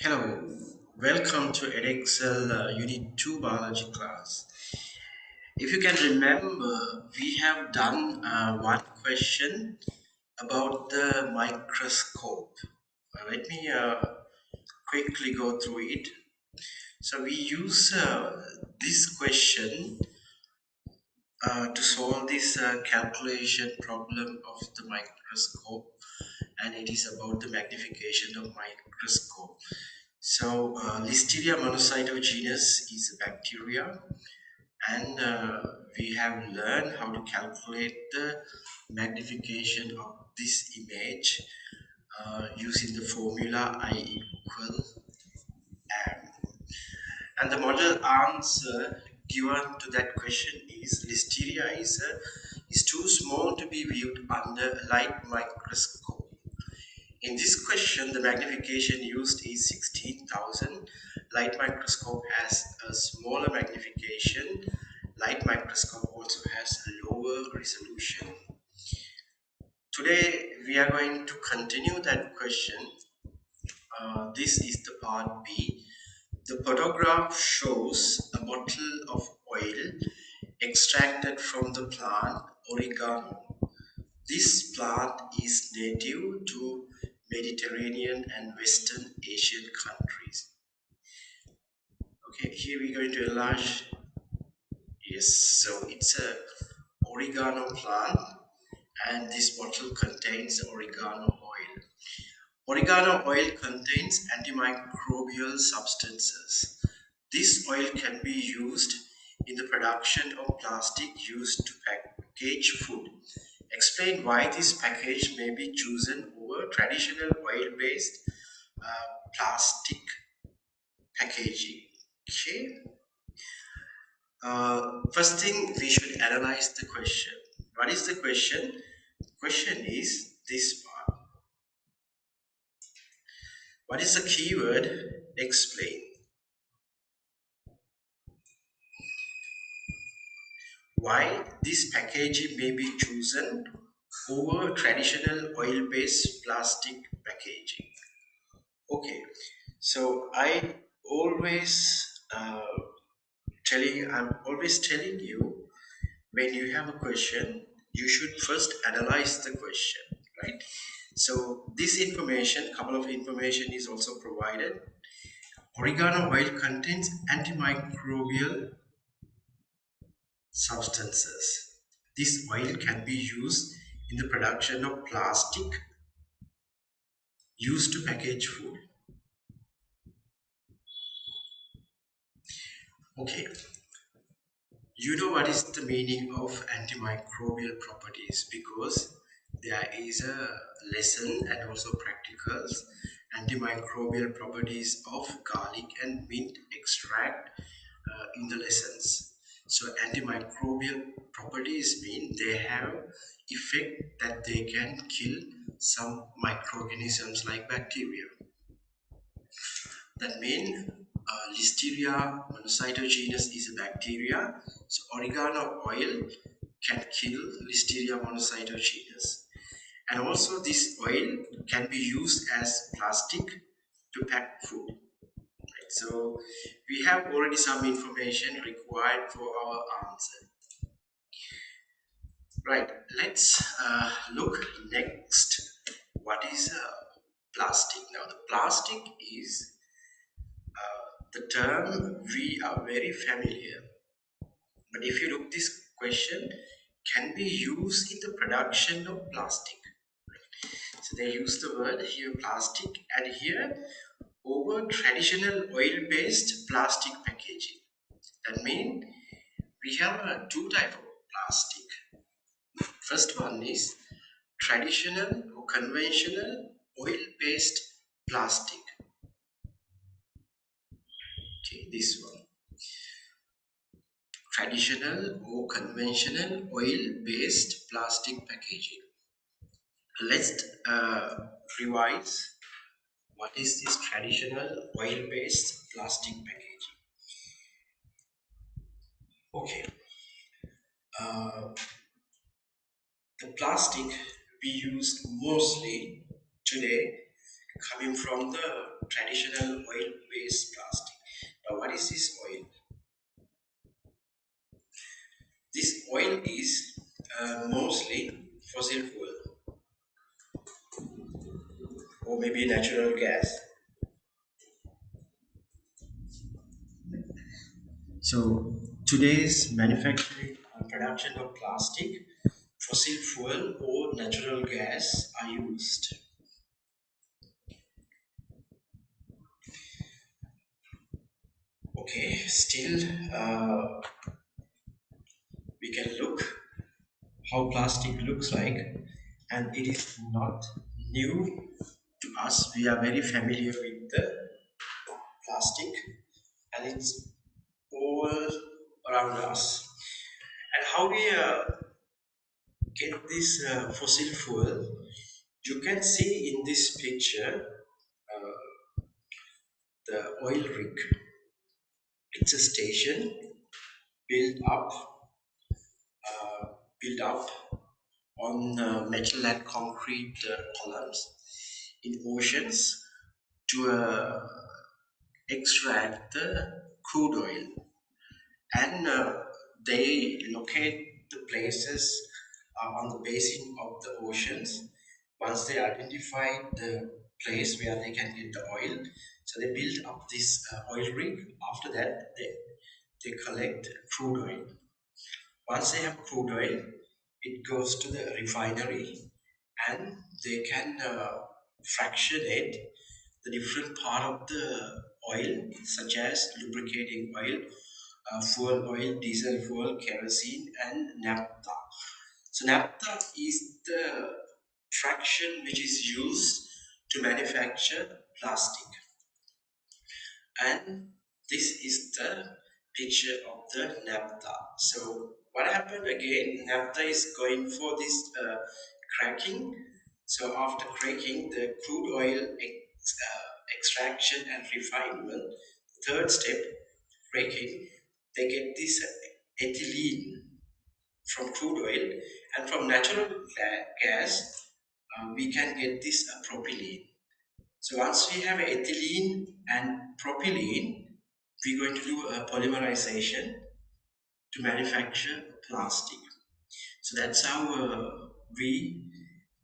Hello, welcome to Edexcel Unit 2 Biology class. If you can remember, we have done one question about the microscope. Let me quickly go through it. So we use this question to solve this calculation problem of the microscope, and it is about the magnification of microscope. So, Listeria monocytogenes is a bacteria, and we have learned how to calculate the magnification of this image using the formula I equal m. And the model answer given to that question is Listeria is too small to be viewed under a light microscope. In this question, the magnification used is 16,000. Light microscope has a smaller magnification. Light microscope also has a lower resolution. Today, we are going to continue that question. This is the part B. The photograph shows a bottle of oil extracted from the plant oregano. This plant is native to Mediterranean and Western Asian countries. Okay, here we're going to enlarge. Yes, so it's a oregano plant, and this bottle contains oregano oil. Oregano oil contains antimicrobial substances. This oil can be used in the production of plastic used to package food. Explain why this package may be chosen over traditional oil-based plastic packaging. Okay. First thing, we should analyze the question. What is the question? Question is this part. What is the keyword? Explain. Why this packaging may be chosen over traditional oil-based plastic packaging. Okay, so I'm always telling you, when you have a question, you should first analyze the question, right? So this information, couple of information is also provided. Oregano oil contains antimicrobial substances. This oil can be used in the production of plastic used to package food. Okay, you know what is the meaning of antimicrobial properties, because there is a lesson and also practicals. Antimicrobial properties of garlic and mint extract in the lessons. So antimicrobial properties mean they have effect that they can kill some microorganisms like bacteria. That means Listeria monocytogenes is a bacteria. So oregano oil can kill Listeria monocytogenes. And also this oil can be used as plastic to pack food. Right? So we have already some information required for our answer. Right, let's look next. What is plastic? Now the plastic is the term we are very familiar. But if you look this question, can be used in the production of plastic. So they use the word here plastic, and here over traditional oil-based plastic packaging. That means we have two type of plastic. First one is traditional or conventional oil-based plastic. Okay, this one. Traditional or conventional oil-based plastic packaging. Let's revise. What is this traditional oil-based plastic packaging? Okay, the plastic we use mostly today coming from the traditional oil-based plastic. Now, what is this oil? This oil is mostly fossil fuel or maybe natural gas. So today's manufacturing and production of plastic, fossil fuel or natural gas are used. Okay, still we can look how plastic looks like, and it is not new to us. We are very familiar with the plastic, and it's all around us. And how we get this fossil fuel, you can see in this picture the oil rig. It's a station built up, built up on metal and concrete columns in oceans to extract the crude oil, and they locate the places on the basin of the oceans. Once they identify the place where they can get the oil, so they build up this oil rig. After that, they collect crude oil. Once they have crude oil, it goes to the refinery, and they can fractionate the different part of the oil, such as lubricating oil, fuel oil, diesel fuel, kerosene, and naphtha. So naphtha is the fraction which is used to manufacture plastic, and this is the picture of the naphtha. So what happened again? Naphtha is going for this cracking. So after cracking the crude oil extraction and refinement, third step, cracking, they get this ethylene from crude oil, and from natural gas we can get this propylene. So once we have ethylene and propylene, we're going to do a polymerization to manufacture plastic. So that's how we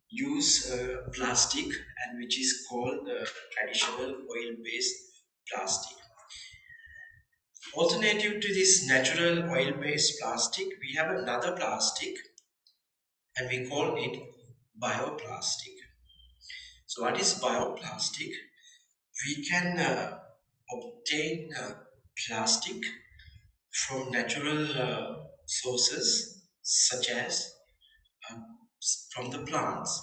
use plastic, and which is called traditional oil-based plastic. Alternative to this natural oil-based plastic, we have another plastic, and we call it bioplastic. So what is bioplastic? We can obtain plastic from natural sources, such as from the plants,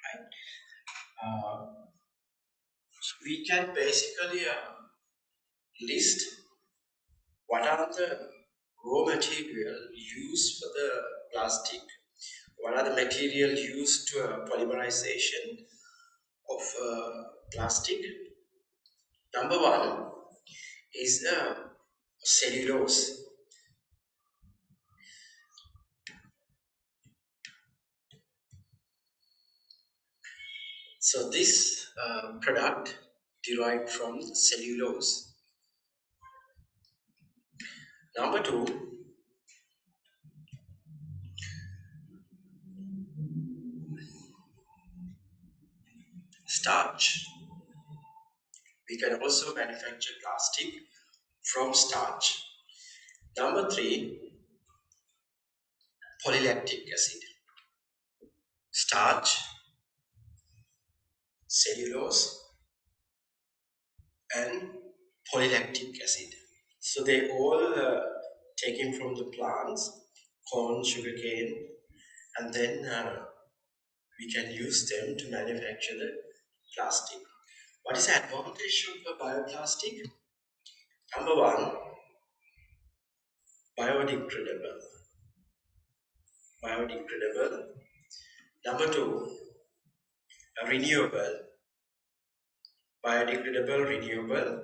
right? So we can basically list what are the raw material used for the plastic, what are the material used to polymerization of plastic. Number one is cellulose. So this product derived from cellulose. Number two, starch. We can also manufacture plastic from starch. Number three, polylactic acid. Starch, cellulose, and polylactic acid. So they all taken from the plants, corn, sugarcane, and then we can use them to manufacture the plastic. What is the advantage of a bioplastic? Number one, biodegradable. Biodegradable. Number two, renewable. Biodegradable, renewable,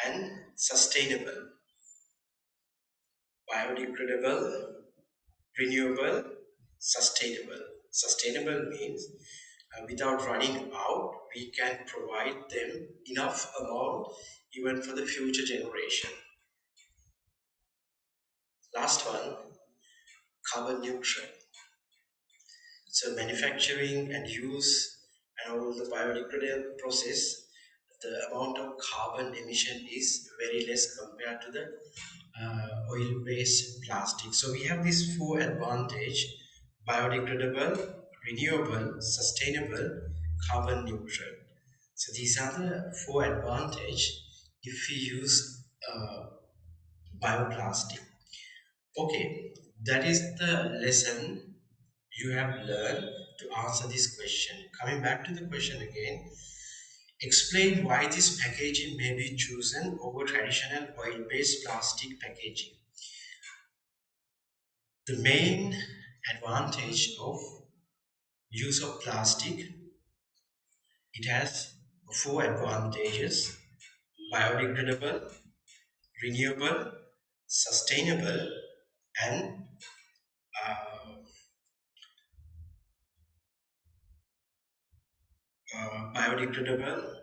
and sustainable. Biodegradable, renewable, sustainable. Sustainable means without running out, we can provide them enough amount even for the future generation. Last one, carbon neutral. So manufacturing and use and all the biodegradable process, the amount of carbon emission is very less compared to the oil-based plastic. So we have these four advantage: biodegradable, renewable, sustainable, carbon neutral. So these are the four advantage if we use bioplastic. Okay, that is the lesson you have learned to answer this question. Coming back to the question again, explain why this packaging may be chosen over traditional oil-based plastic packaging. The main advantage of use of plastic, it has four advantages: biodegradable, renewable, sustainable, and biodegradable,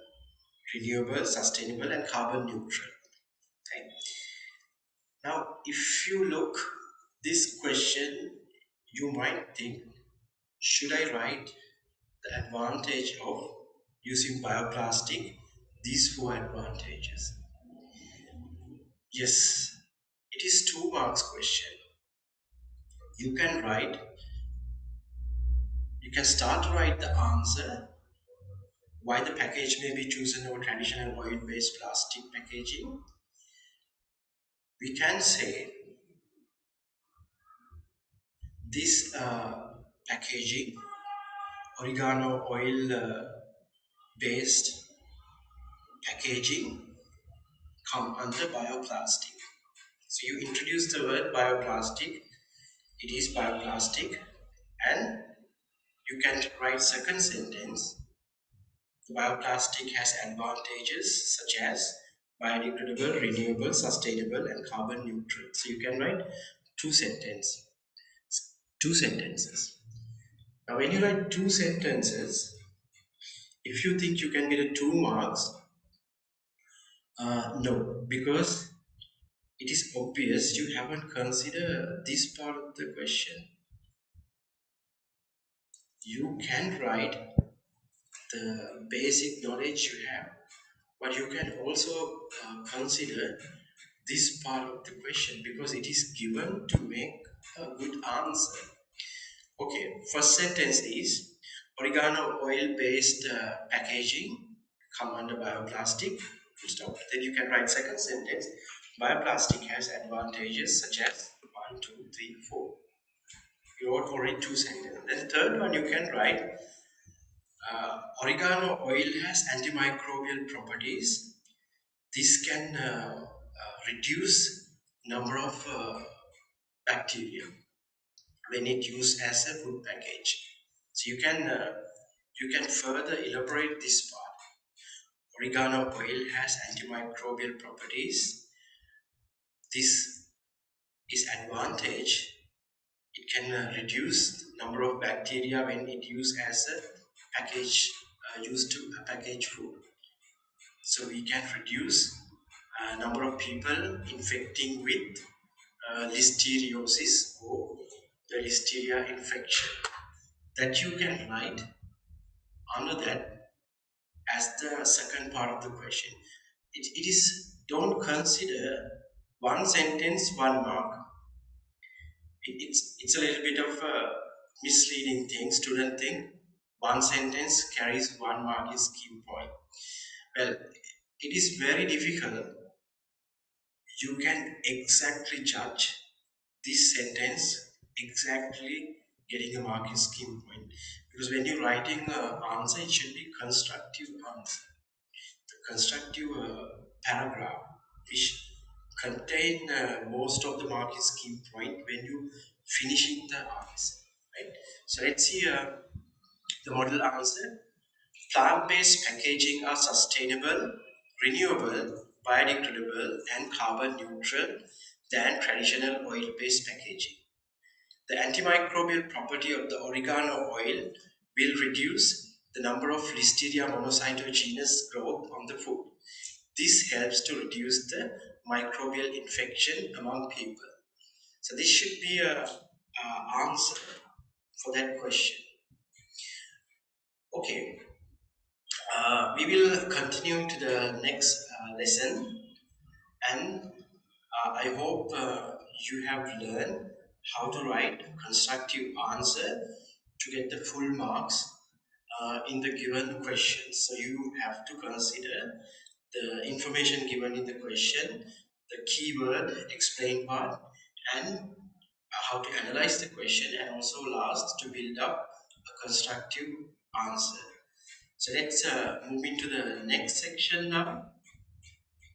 renewable, sustainable, and carbon neutral. Right? Now, if you look this question, you might think, should I write the advantage of using bioplastic? These four advantages. Yes, it is 2 marks question. You can write, you can start to write the answer why the package may be chosen over traditional oil-based plastic packaging. We can say this packaging, oregano oil based packaging, come under bioplastic. So you introduce the word bioplastic, it is bioplastic, and you can write second sentence. The bioplastic has advantages such as biodegradable, renewable, sustainable, and carbon neutral. So you can write two sentence, two sentences. Now, when you write two sentences, if you think you can get a 2 marks, no, because it is obvious you haven't considered this part of the question. You can write the basic knowledge you have, but you can also consider this part of the question because it is given to make a good answer. Okay, first sentence is oregano oil-based packaging come under bioplastic. Full stop. Then you can write second sentence. Bioplastic has advantages such as 1, 2, 3, 4. You wrote already two sentences. Then third one you can write oregano oil has antimicrobial properties. This can reduce number of bacteria when it used as a food package. So you can further elaborate this part. Oregano oil has antimicrobial properties. This is advantage. It can reduce number of bacteria when it used as a package, used to a packaged food. So we can reduce number of people infecting with listeriosis or the listeria infection. That you can write under that as the second part of the question. It is, don't consider one sentence, 1 mark. It's a little bit of a misleading thing. Student think one sentence carries 1 mark is key point. Well, it is very difficult. You can exactly judge this sentence exactly getting a marking scheme point, because when you're writing an answer it should be constructive answer, the constructive paragraph which contain most of the marking scheme point when you finishing the answer, right? So let's see the model answer. Plant-based packaging are sustainable, renewable, biodegradable, and carbon neutral than traditional oil-based packaging. The antimicrobial property of the oregano oil will reduce the number of Listeria monocytogenes growth on the food. This helps to reduce the microbial infection among people. So this should be a answer for that question. Okay, we will continue to the next lesson, and I hope you have learned how to write a constructive answer to get the full marks in the given question. So you have to consider the information given in the question, the keyword explain part, and how to analyze the question, and also last to build up a constructive answer. So let's move into the next section now.